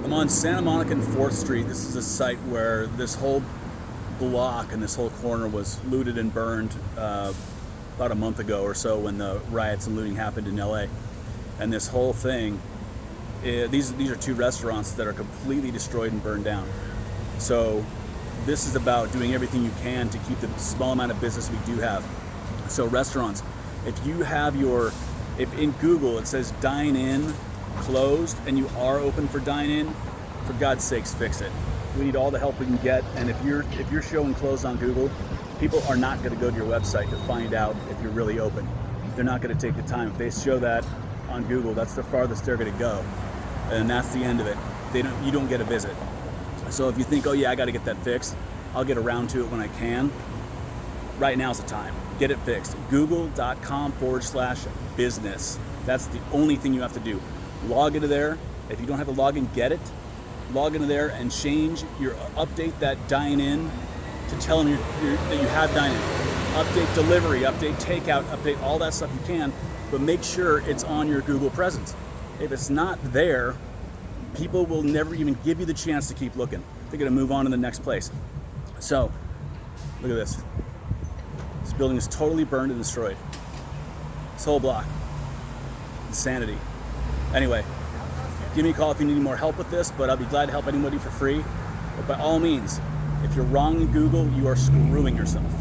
I'm on Santa Monica and 4th Street. This is a site where this whole block and this whole corner was looted and burned about a month ago or so when the riots and looting happened in LA. And this whole thing, these are 2 restaurants that are completely destroyed and burned down. So this is about doing everything you can to keep the small amount of business we do have. So restaurants, if in Google it says dine in closed and you are open for dine in, for God's sakes, fix it. We need all the help we can get. And if you're showing closed on Google, people are not going to go to your website to find out if you're really open. They're not going to take the time. If they show that on Google, that's the farthest they're going to go, and that's the end of it. You don't get a visit. So if you think, oh yeah, I got to get that fixed, I'll get around to it when I can. Right now's the time. Get it fixed. Google.com/business. That's the only thing you have to do. Log into there. If you don't have the login, get it. Log into there and update that dine in to tell them that you have dine in. Update delivery, update takeout, update all that stuff you can, but make sure it's on your Google presence. If it's not there, people will never even give you the chance to keep looking. They're going to move on to the next place. So, look at this. This building is totally burned and destroyed. This whole block. Insanity. Anyway, give me a call if you need more help with this, but I'll be glad to help anybody for free. But by all means, if you're wrong in Google, you are screwing yourself.